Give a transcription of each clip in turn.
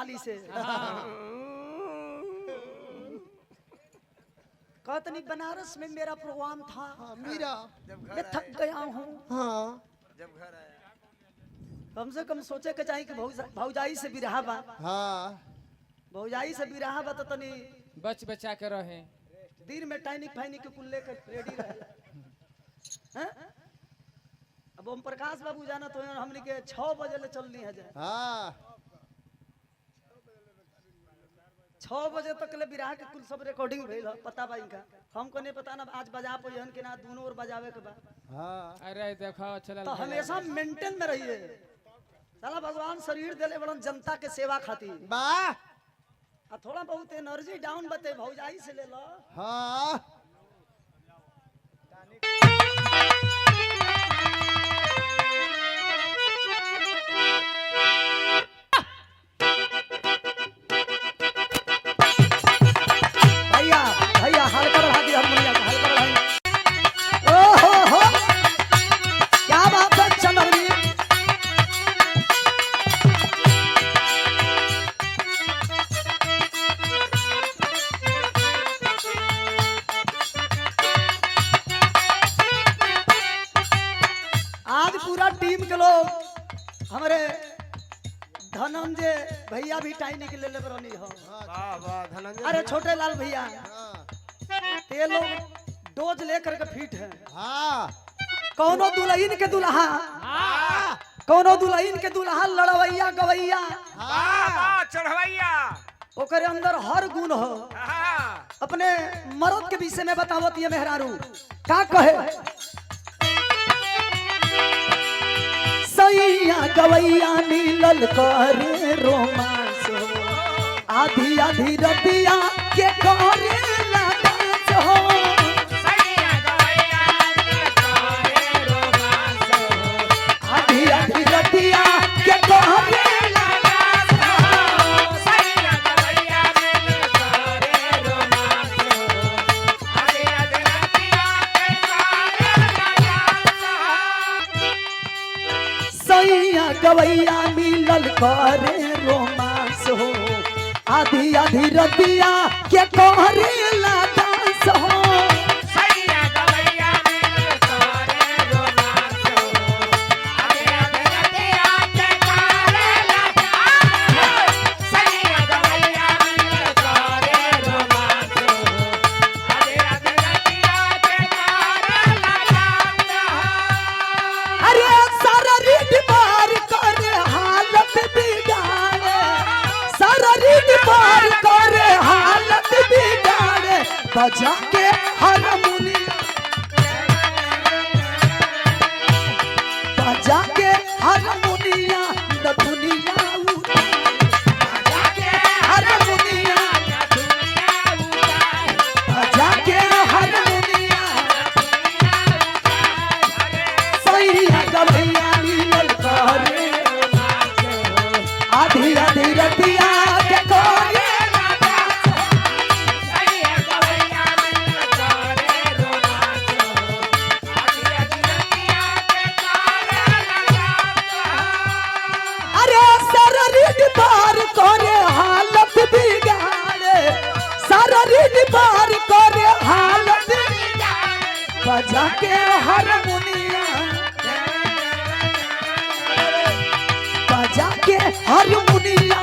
वाली से। कहतनी बनारस में मेरा प्रोग्राम था। मीरा मैं थक गया हूँ। हाँ जब घर आया कम से कम सोचे के चाहिए कि भौजाई से बिरहा बा। हाँ भौजाई से बिरहा बा तो तनी बच बचा के रहे। दिन में टाइनिक फाइनिक के कुल लेकर रेडी रहे। हैं? अब ओम प्रकाश बाबू जाना तो हमने के 6 बजे ले चलनी है जाए। हाँ 6 बजे तक ले बिरहा के कुल सब रिकॉर्डिंग भइल ह, पता बा इनका। हमको नहीं पता ना आज बजा पहियन के ना दोनों ओर बजावे के बा। हाँ अरे देखो चल तो हमेशा मेंटेन में रहिए। साला भगवान शरीर देले बड़न जनता के सेवा खातिर। वाह आ थोड़ा बहुत एनर्जी डाउन बते भौजाई से ले लो। हाँ भैया भैया हल्का बढ़ा दिया हारमोनिया का, हल्का बढ़ाइए। ओहो हो क्या बात है चंद्रवी। आज पूरा टीम के लोग हमारे धनंजय भैया भी टाइम निकले ले बरनी हो। वाह वाह धनंजय अरे छोटे लाल भैया हाँ ये लोग डोज लेकर के फिट है। हाँ कौनो दुल्हन के दुल्हा कौनो दुल्हन के दुल्हा लड़वैया गवैया हाँ चढ़वैया ओकरे अंदर हर गुण हो। अपने मर्द के विषय में बतावत ये मेहरारू का कहे। सैया गवैया नीलल करे रोमांस हो, आधी आधी रतिया के करे डांस हो। आधी आधी रतिया के करे सैया गवैया मिलल करे रोमांस हो, आधी आधी रतिया के करे डांस हो। अरे सारा रीड पार करे हालत बिगाड़े, सारा रीड पार करे हालत बिगाड़े। बजा के हारमोनिया बजा के हारमोनिया न दुनिया बजा के हारमोनिया बजा के हारमोनिया सैया गवैया मिलल करे आधी आधी रतिया के करे अरे सारा रीड पार करे हालत बिगाड़े, सारा रीड पार करे हालत बिगाड़े। बजा के हारमोनिया बजा के हारमोनिया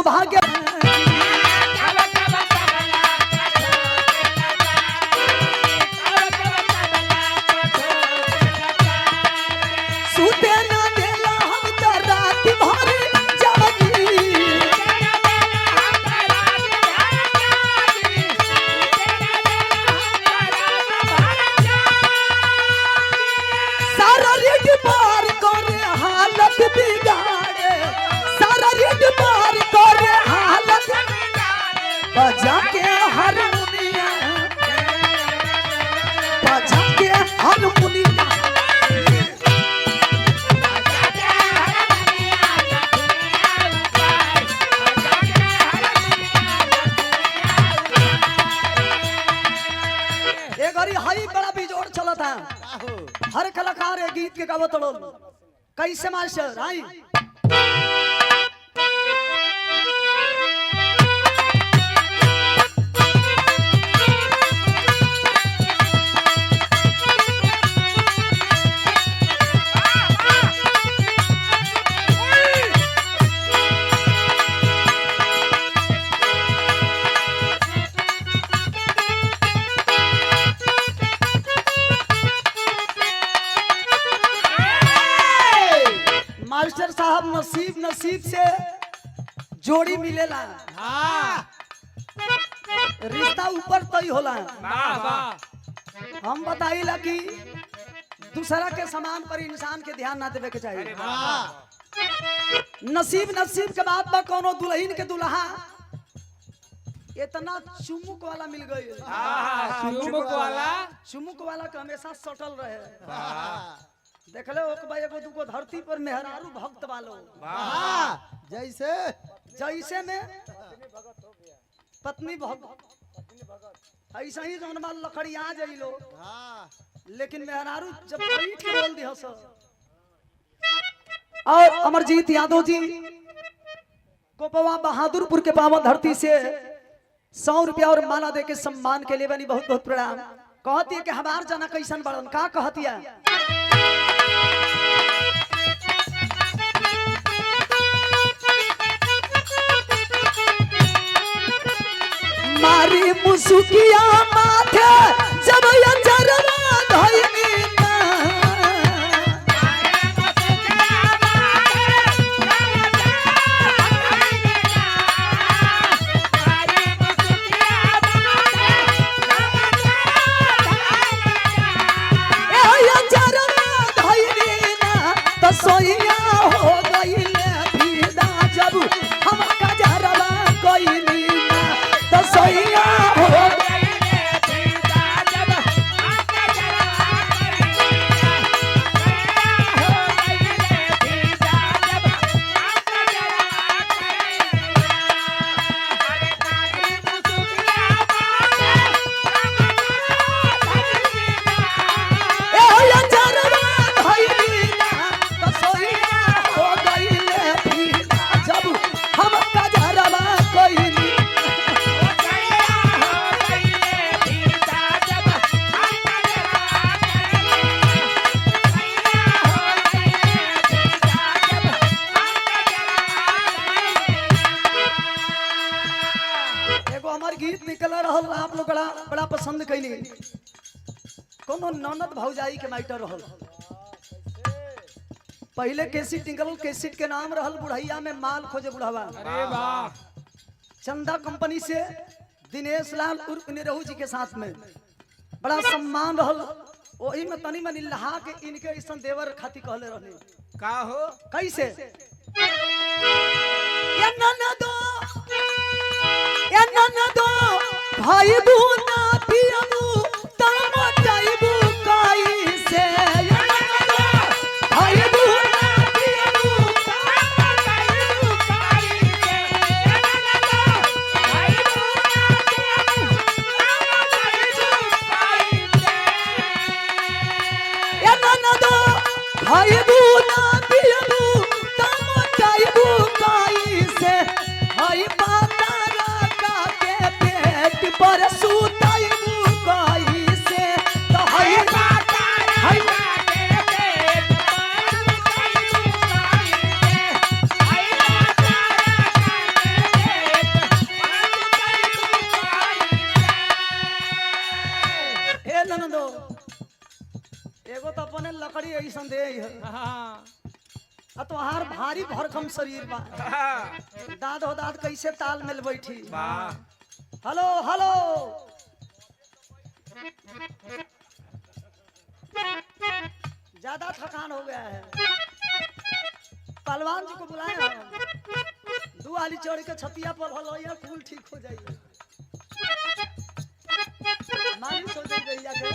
सौभाग्य सूते ना देला हम त रात भर जागी सारा रेड पार करे हालत बिगाड़े सारा रेड पार करे हालत बजा के हारमोनिया बजा के हारमोनिया एक घड़ी हाई बड़ा बिजोड़ चला था आहो हर कलाकार ये गीत के गावत लोग कैसे मास्टर आई मास्टर साहब नसीब नसीब से जोड़ी मिलेला हाँ रिश्ता ऊपर तय होला वाह वाह हम बताइला कि दूसरा के सामान पर इंसान के ध्यान ना देवे के चाहिए हाँ नसीब नसीब के बाद में कोनो दुल्हन के दुल्हा इतना चुमुक वाला मिल गई चुमुक वाला चुमुक वाला के हमेशा सटल रहे हाँ देखले ओक भाई एगो दुगो धरती पर मेहरारू भक्त वालो हाँ जैसे जैसे में पत्नी भक्त ऐसा ही जौन माल लकड़िया जइलो हाँ लेकिन मेहरारू जब पीठ के बोल दिया सर और अमरजीत यादव जी कोपवा बहादुरपुर के पावन धरती से 100 रुपया और माला दे के सम्मान के लिए बनी बहुत बहुत प्रणाम कहती है कि हमार जाना कैसन बड़न का कहती है मारी मुसुकिया माथे जब ये चरवा धइनी ना ए ये चरवा धइनी ना तो सोइया हो गइले फिदा जब हम कजरवा कइनी ना तो सोइया हो ए ये चरवा धइनी ना तो सोइया हो गइले फिदा जब हम कजरवा कइनी एगो हमार गीत निकल रहल आप लोग बड़ा बड़ा पसंद कैली कोनो ननद भौजाई के माइटर रहल पहले कैसेट निकल कैसेट के नाम रहल बुढ़ैया में माल खोजे बुढ़ावा अरे वाह चंदा कंपनी से दिनेश लाल उर्फ निरहू जी के साथ में बड़ा सम्मान रहल वही में तनी मनी लहा के इनके ऐसा देवर खाती कहले रहने का हो कैसे ये ननदो भाई बूना पियबू तम जाइबू काई से ये ननदो भाई बूना पियबू तम जाइबू काई से ये ननदो भाई बूना पियबू तम जाइबू काई से ये ननदो भाई बूना पियबू तम जाइबू काई से हई पातारा का के पेट पर सुताई ए ननदो एगो तो अपने लकड़ी ऐसन दे है हाँ आ तोहार भारी भरकम शरीर बा दाद हो दाद कैसे ताल में बैठी वाह हेलो हेलो ज्यादा थकान हो गया है पहलवान जी को बुलाए हैं दो आली चढ़ के छतिया पर हलो या फूल ठीक हो जाइए मालिश हो जाए गैया के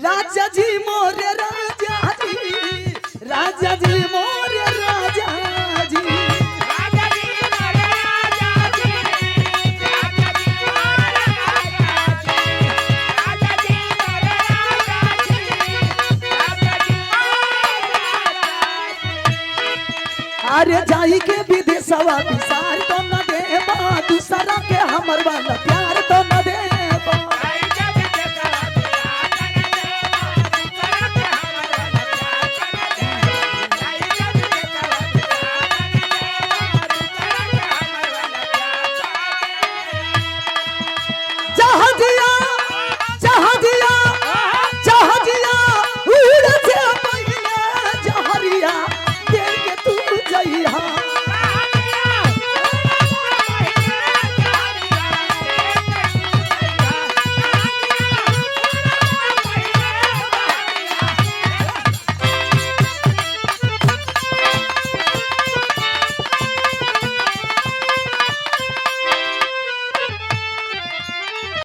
राजा जी मोरे राजा जी राजा जी मोरे राजा जी राजा जी मोरे राजा जी राजा जी मोरे राजा जी राजा जी मोरे राजा जी राजा जी मोरे राजा जी अरे जाई के विदेशवा विसार तो न देवा दूसरा के हमर वाला प्यार तो न